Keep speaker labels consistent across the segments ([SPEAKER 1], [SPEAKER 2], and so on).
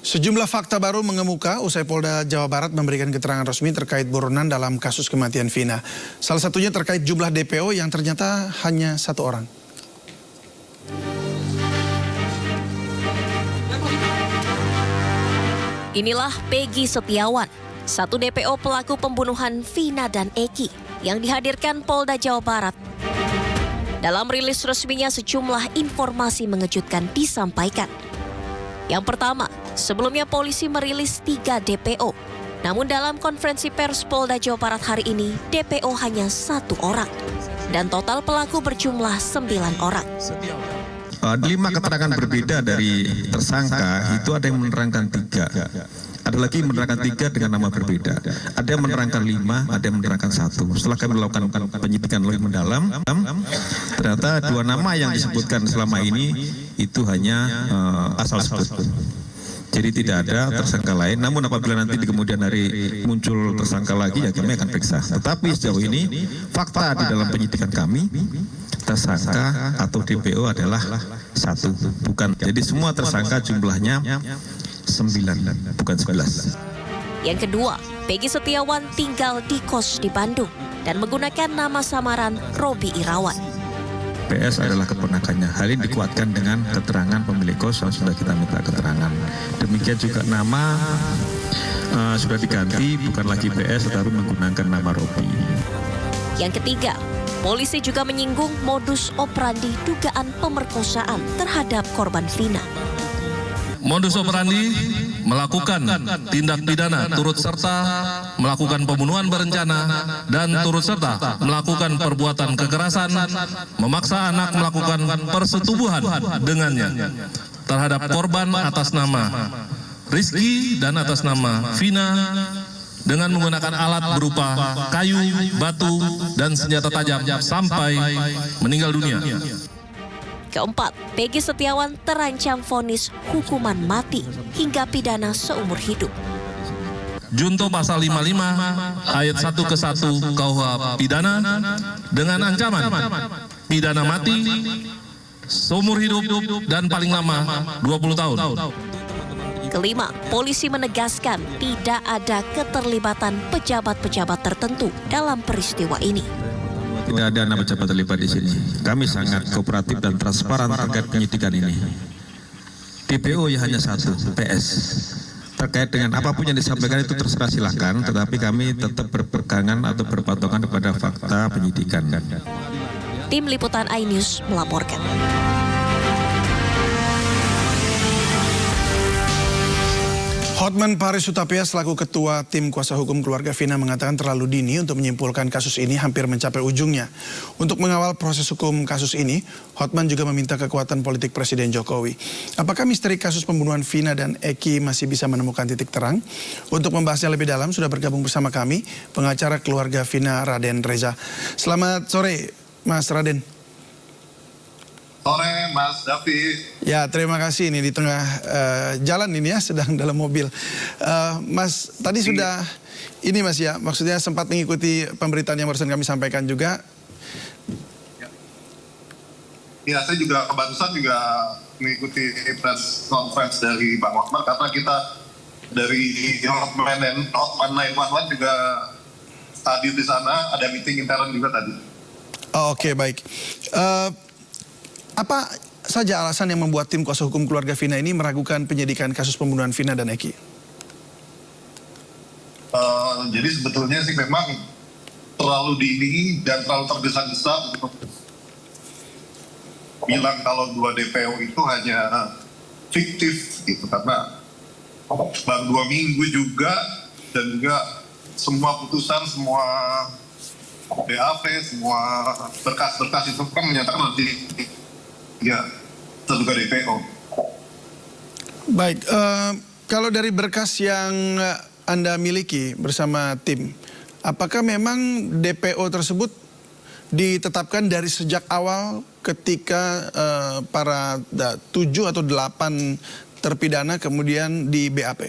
[SPEAKER 1] Sejumlah fakta baru mengemuka usai Polda Jawa Barat memberikan keterangan resmi terkait buronan dalam kasus kematian Vina. Salah satunya terkait jumlah DPO yang ternyata hanya 1 orang.
[SPEAKER 2] Inilah Peggy Setiawan, satu DPO pelaku pembunuhan Vina dan Eki yang dihadirkan Polda Jawa Barat. Dalam rilis resminya sejumlah informasi mengejutkan disampaikan. Yang pertama, sebelumnya polisi merilis 3 DPO. Namun dalam konferensi pers Polda Jawa Barat hari ini, DPO hanya 1 orang. Dan total pelaku berjumlah 9 orang.
[SPEAKER 3] 5 keterangan berbeda dari tersangka itu ada yang menerangkan 3. Ada lagi yang menerangkan 3 dengan nama berbeda. Ada yang menerangkan 5, ada yang menerangkan 1. Setelah kami melakukan penyidikan lebih mendalam, ternyata 2 nama yang disebutkan selama ini itu hanya asal sebut. Jadi tidak ada tersangka lain. Namun apabila nanti di kemudian hari muncul tersangka lagi, ya kami akan periksa. Tetapi sejauh ini fakta di dalam penyidikan kami, tersangka atau DPO adalah 1, bukan. Jadi semua tersangka jumlahnya 9, bukan 11.
[SPEAKER 2] Yang kedua, Peggy Setiawan tinggal di kos di Bandung dan menggunakan nama samaran Robi Irawan.
[SPEAKER 3] PS adalah keponakannya. Hal ini dikuatkan dengan keterangan pemilik kos yang sudah kita minta keterangan. Demikian juga nama sudah diganti, bukan lagi PS tetapi menggunakan nama Robi.
[SPEAKER 2] Yang ketiga, polisi juga menyinggung modus operandi dugaan pemerkosaan terhadap korban Vina.
[SPEAKER 4] Modus operandi melakukan tindak pidana turut serta melakukan pembunuhan berencana dan turut serta melakukan perbuatan kekerasan, memaksa anak melakukan persetubuhan dengannya terhadap korban atas nama Rizky dan atas nama Vina dengan menggunakan alat berupa kayu, batu, dan senjata tajam sampai meninggal dunia.
[SPEAKER 2] Keempat, Peggy Setiawan terancam vonis hukuman mati hingga pidana seumur hidup.
[SPEAKER 4] Junto pasal 55 ayat 1 ke 1 KUH pidana dengan ancaman pidana mati seumur hidup dan paling lama 20 tahun.
[SPEAKER 2] Kelima, polisi menegaskan tidak ada keterlibatan pejabat-pejabat tertentu dalam peristiwa ini.
[SPEAKER 3] Tidak ada nama pejabat terlibat di sini. Kami sangat kooperatif dan transparan terkait penyidikan ini. DPO ya hanya 1, PS. Terkait dengan apapun yang disampaikan itu terserah silakan, tetapi kami tetap berpegangan atau berpatokan kepada fakta penyidikan.
[SPEAKER 2] Tim Liputan iNews melaporkan.
[SPEAKER 1] Hotman Paris Hutapea selaku Ketua Tim Kuasa Hukum Keluarga Vina mengatakan terlalu dini untuk menyimpulkan kasus ini hampir mencapai ujungnya. Untuk mengawal proses hukum kasus ini, Hotman juga meminta kekuatan politik Presiden Jokowi. Apakah misteri kasus pembunuhan Vina dan Eki masih bisa menemukan titik terang? Untuk membahasnya lebih dalam sudah bergabung bersama kami pengacara keluarga Vina Raden Reza. Selamat sore Mas Raden.
[SPEAKER 5] Sore Mas David.
[SPEAKER 1] Ya, terima kasih ini di tengah jalan ini ya, sedang dalam mobil. Mas, tadi sudah ini Mas ya, maksudnya sempat mengikuti pemberitaan yang barusan kami sampaikan juga.
[SPEAKER 5] Ya, saya juga kebarusan juga mengikuti press conference dari Bang Hotman karena kita dari Hotman 911 juga hadir di sana, ada meeting intern juga tadi.
[SPEAKER 1] Oh, oke, baik. Apa saja alasan yang membuat tim kuasa hukum keluarga Vina ini meragukan penyidikan kasus pembunuhan Vina dan Eki?
[SPEAKER 5] Jadi sebetulnya sih memang terlalu dini dan terlalu tergesa-gesa untuk bilang kalau 2 DPO itu hanya fiktif gitu, karena baru 2 minggu juga dan juga semua putusan, semua BAP, semua berkas-berkas itu kan menyatakan nanti ya, terduga DPO.
[SPEAKER 1] Baik, kalau dari berkas yang Anda miliki bersama tim, apakah memang DPO tersebut ditetapkan dari sejak awal ketika para 7 atau 8 terpidana kemudian di BAP?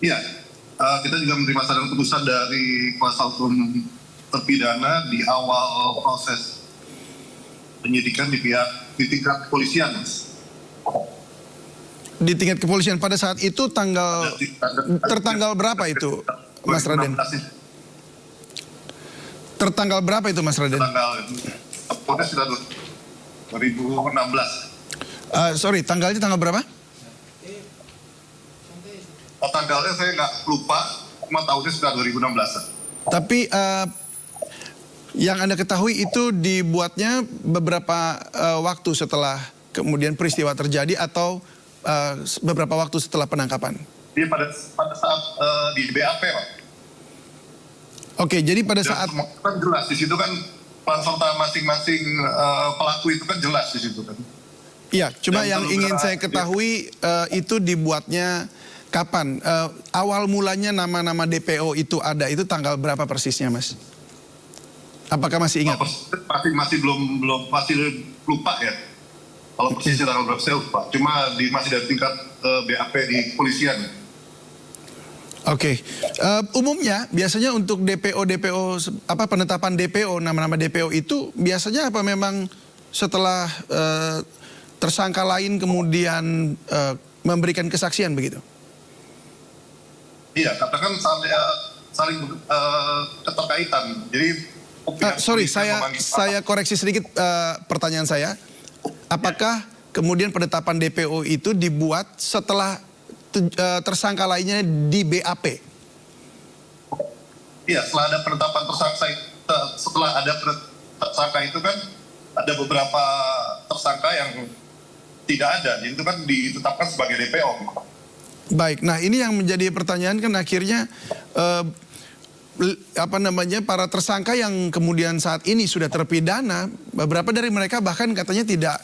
[SPEAKER 5] Iya, kita juga menerima saran putusan dari kuasa hukum terpidana di awal proses penyidikan di tingkat kepolisian, Mas.
[SPEAKER 1] Di tingkat kepolisian pada saat itu tertanggal berapa itu, Mas Raden? Tertanggal berapa itu, Mas Raden?
[SPEAKER 5] Tanggal sudah 2016.
[SPEAKER 1] Sorry, tanggalnya tanggal berapa?
[SPEAKER 5] Tanggalnya saya nggak lupa, cuma tahunnya sudah 2016.
[SPEAKER 1] Tapi yang Anda ketahui itu dibuatnya beberapa waktu setelah kemudian peristiwa terjadi atau beberapa waktu setelah penangkapan?
[SPEAKER 5] Dia pada saat di BAP, Pak.
[SPEAKER 1] Oke, jadi pada
[SPEAKER 5] Dan
[SPEAKER 1] saat
[SPEAKER 5] kan jelas di situ kan peran serta masing-masing pelaku itu kan jelas di situ kan.
[SPEAKER 1] iya, cuma
[SPEAKER 5] Dan
[SPEAKER 1] yang ingin saya ketahui itu dibuatnya kapan? Awal mulanya nama-nama DPO itu ada, itu tanggal berapa persisnya, Mas? Apakah masih ingat?
[SPEAKER 5] Masih belum pasti lupa ya. Kalau persisnya tanggal berapa saya lupa. Cuma masih dari tingkat BAP di kepolisian.
[SPEAKER 1] Oke, umumnya biasanya untuk DPO penetapan DPO, nama-nama DPO itu biasanya apa memang setelah tersangka lain kemudian memberikan kesaksian begitu?
[SPEAKER 5] Iya, katakan saling keterkaitan. Jadi
[SPEAKER 1] sorry, saya koreksi sedikit pertanyaan saya. Apakah kemudian penetapan DPO itu dibuat setelah tersangka lainnya di BAP?
[SPEAKER 5] Iya, setelah ada penetapan tersangka, setelah ada tersangka itu kan ada beberapa tersangka yang tidak ada, itu kan ditetapkan sebagai DPO.
[SPEAKER 1] Baik, nah ini yang menjadi pertanyaan kan akhirnya para tersangka yang kemudian saat ini sudah terpidana, beberapa dari mereka bahkan katanya tidak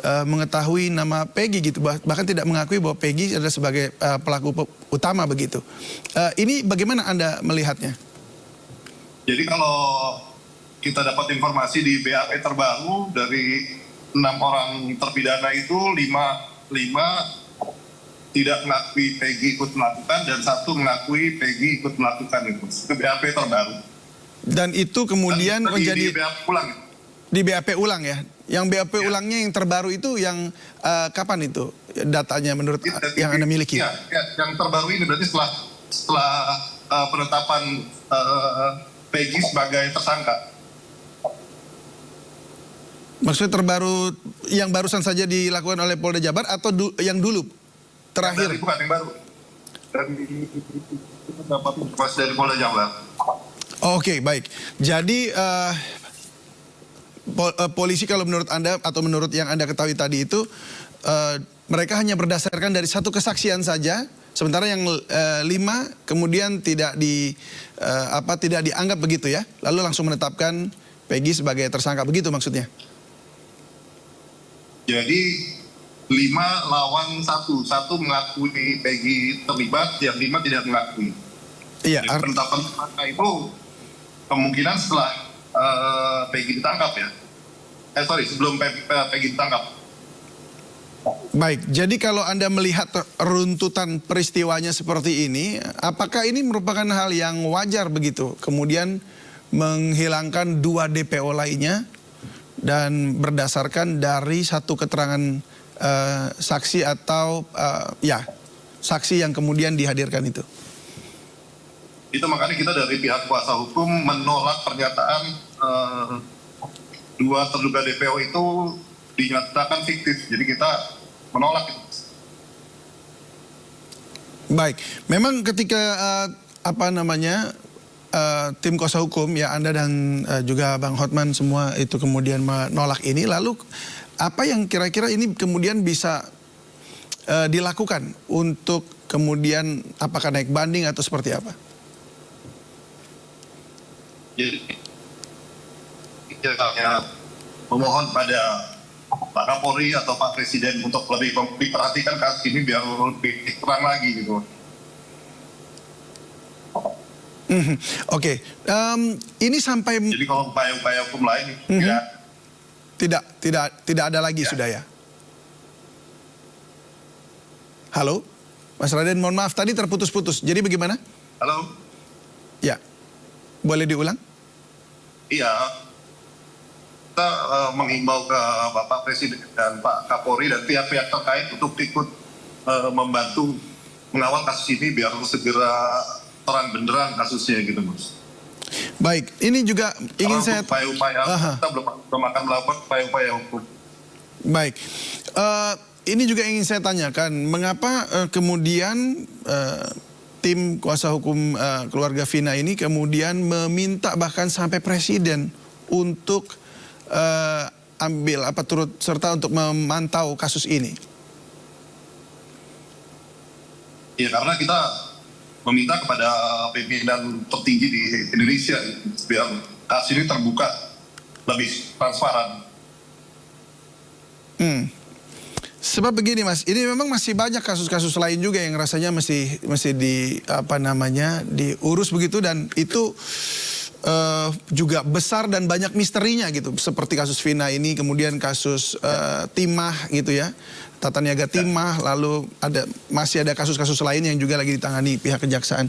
[SPEAKER 1] mengetahui nama Peggy gitu, bahkan tidak mengakui bahwa Peggy adalah sebagai pelaku utama begitu. Ini bagaimana Anda melihatnya?
[SPEAKER 5] Jadi kalau kita dapat informasi di BAP terbaru dari 6 orang terpidana itu 5 tidak mengakui Peggy ikut melakukan dan 1 mengakui Peggy ikut melakukan itu BAP terbaru. Dan itu kemudian menjadi di BAP ulang.
[SPEAKER 1] Di BAP ulang ya. Yang BAP ulangnya yang terbaru itu yang kapan itu datanya menurut yang Anda miliki?
[SPEAKER 5] Ya, yang terbaru ini berarti setelah penetapan Peggy sebagai tersangka.
[SPEAKER 1] Maksudnya terbaru yang barusan saja dilakukan oleh Polda Jabar atau yang dulu terakhir?
[SPEAKER 5] Bukan yang baru. Dan dapat informasi dari Polda Jabar.
[SPEAKER 1] Oke, baik. Jadi polisi kalau menurut Anda atau menurut yang Anda ketahui tadi itu mereka hanya berdasarkan dari 1 kesaksian saja, sementara yang 5 kemudian tidak dianggap begitu ya, lalu langsung menetapkan Peggy sebagai tersangka, begitu maksudnya?
[SPEAKER 5] Jadi 5 lawan 1 mengakui Peggy terlibat, yang 5 tidak mengakui.
[SPEAKER 1] Iya.
[SPEAKER 5] Penetapan tersangka itu kemungkinan setelah Peggy ditangkap ya. Sebelum Peggy ditangkap.
[SPEAKER 1] Baik, jadi kalau Anda melihat runtutan peristiwanya seperti ini, apakah ini merupakan hal yang wajar begitu? Kemudian menghilangkan 2 DPO lainnya dan berdasarkan dari 1 keterangan saksi atau saksi yang kemudian dihadirkan itu.
[SPEAKER 5] Itu makanya kita dari pihak kuasa hukum menolak pernyataan 2 terduga DPO itu dinyatakan fiktif. Jadi kita menolak itu.
[SPEAKER 1] Baik, memang ketika tim kuasa hukum ya Anda dan juga Bang Hotman semua itu kemudian menolak ini, lalu apa yang kira-kira ini kemudian bisa dilakukan untuk kemudian apakah naik banding atau seperti apa?
[SPEAKER 5] Jadi kita memohon pada Pak Kapolri atau Pak Presiden untuk lebih diperhatikan kasus ini biar lebih terang lagi gitu.
[SPEAKER 1] Oke. Ini sampai.
[SPEAKER 5] Jadi kalau upaya-upaya hukum lain
[SPEAKER 1] tidak ada lagi sudah ya. Halo, Mas Raden, mohon maaf tadi terputus-putus. Jadi bagaimana?
[SPEAKER 5] Halo.
[SPEAKER 1] Ya, boleh diulang?
[SPEAKER 5] Iya. Kita menghimbau ke Bapak Presiden dan Pak Kapolri dan pihak-pihak terkait untuk ikut membantu mengawal kasus ini biar segera terang benderang kasusnya gitu Mas.
[SPEAKER 1] Baik, ini juga ingin saya...
[SPEAKER 5] Upaya-upaya kita belum akan melakukan upaya-upaya hukum.
[SPEAKER 1] Baik, ini juga ingin saya tanyakan, mengapa kemudian tim kuasa hukum keluarga Vina ini kemudian meminta bahkan sampai presiden untuk turut serta untuk memantau kasus ini?
[SPEAKER 5] Ya karena kita meminta kepada pimpinan tertinggi di Indonesia biar kasus ini terbuka, lebih transparan.
[SPEAKER 1] Sebab begini Mas, ini memang masih banyak kasus-kasus lain juga yang rasanya mesti diurus begitu, dan itu juga besar dan banyak misterinya gitu, seperti kasus Vina ini, kemudian kasus timah gitu ya, tata niaga timah, lalu masih ada kasus-kasus lain yang juga lagi ditangani pihak kejaksaan.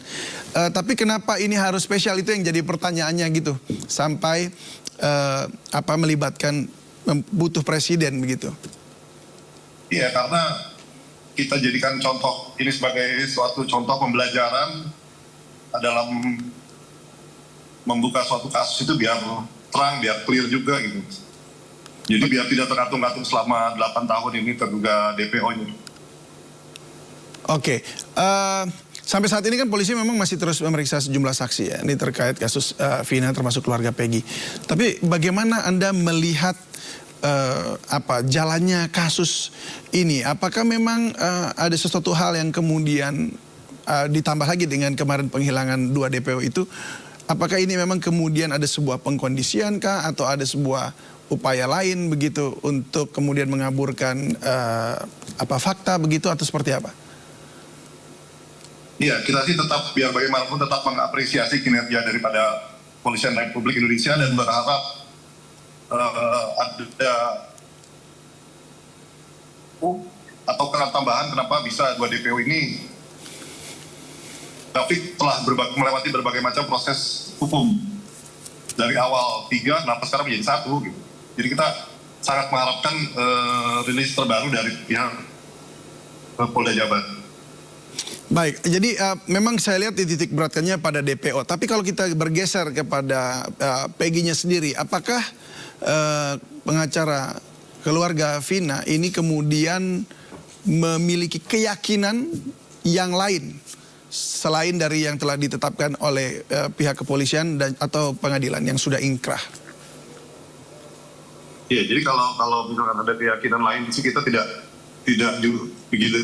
[SPEAKER 1] Tapi kenapa ini harus spesial, itu yang jadi pertanyaannya gitu, sampai melibatkan butuh presiden begitu.
[SPEAKER 5] Iya, karena kita jadikan contoh ini sebagai suatu contoh pembelajaran dalam membuka suatu kasus itu biar terang, biar clear juga gitu. Jadi biar tidak tergantung-gantung selama 8 tahun ini terduga DPO-nya.
[SPEAKER 1] Oke, sampai saat ini kan polisi memang masih terus memeriksa sejumlah saksi ya, ini terkait kasus Vina termasuk keluarga Peggy. Tapi bagaimana Anda melihat jalannya kasus ini? Apakah memang ada sesuatu hal yang kemudian ditambah lagi dengan kemarin penghilangan 2 DPO itu? Apakah ini memang kemudian ada sebuah pengkondisian kah, atau ada sebuah upaya lain begitu untuk kemudian mengaburkan fakta begitu, atau seperti apa?
[SPEAKER 5] Iya, kita sih tetap biar bagaimanapun tetap mengapresiasi kinerja daripada Kepolisian Republik Indonesia dan berharap ada atau tambahan kenapa bisa 2 DPO ini. Taufik telah melewati berbagai macam proses hukum dari awal 3, kenapa sekarang menjadi 1 gitu. Jadi kita sangat mengharapkan rilis terbaru dari pihak Polda Jabar.
[SPEAKER 1] Baik, jadi memang saya lihat di titik beratkannya pada DPO. Tapi kalau kita bergeser kepada Peggy-nya sendiri, apakah pengacara keluarga Vina ini kemudian memiliki keyakinan yang lain selain dari yang telah ditetapkan oleh pihak kepolisian atau pengadilan yang sudah inkrah?
[SPEAKER 5] Iya, jadi kalau misalkan ada keyakinan lain, sih kita tidak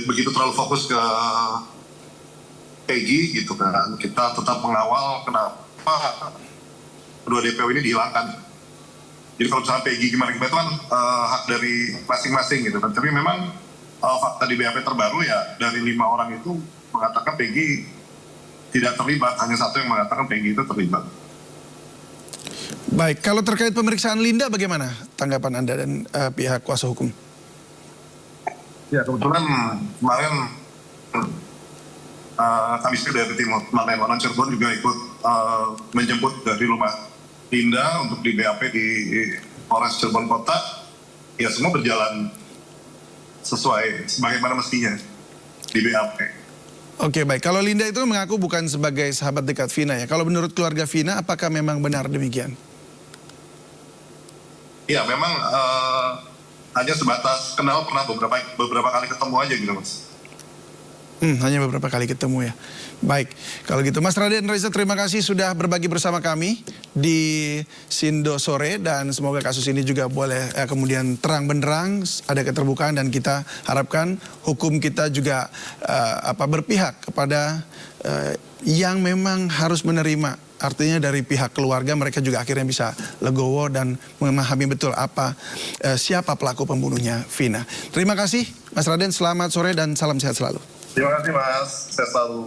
[SPEAKER 5] begitu terlalu fokus ke Peggy gitu kan. Kita tetap mengawal kenapa 2 DPO ini dihilangkan. Jadi kalau misalnya Peggy gimana itu kan hak dari masing-masing gitu kan. Tapi memang fakta di BAP terbaru ya dari 5 orang itu mengatakan Peggy tidak terlibat, hanya 1 yang mengatakan Peggy itu terlibat.
[SPEAKER 1] Baik, kalau terkait pemeriksaan Linda bagaimana tanggapan Anda dan pihak kuasa hukum?
[SPEAKER 5] Ya kebetulan kemarin kami dari tim Manajemen Cirebon juga ikut menjemput dari rumah Linda untuk di BAP di Polres Cirebon Kota. Ya semua berjalan sesuai sebagaimana mestinya di BAP.
[SPEAKER 1] Oke, baik. Kalau Linda itu mengaku bukan sebagai sahabat dekat Vina ya. Kalau menurut keluarga Vina, apakah memang benar demikian?
[SPEAKER 5] Ya, memang hanya sebatas kenal, pernah beberapa kali ketemu aja gitu, Mas.
[SPEAKER 1] Hanya beberapa kali ketemu ya. Baik, kalau gitu Mas Raden Reza, terima kasih sudah berbagi bersama kami di Sindo Sore, dan semoga kasus ini juga boleh kemudian terang benderang, ada keterbukaan, dan kita harapkan hukum kita juga berpihak kepada yang memang harus menerima. Artinya dari pihak keluarga mereka juga akhirnya bisa legowo dan memahami betul siapa pelaku pembunuhnya Vina. Terima kasih Mas Raden, selamat sore dan salam sehat selalu.
[SPEAKER 5] Terima kasih Mas, sehat selalu.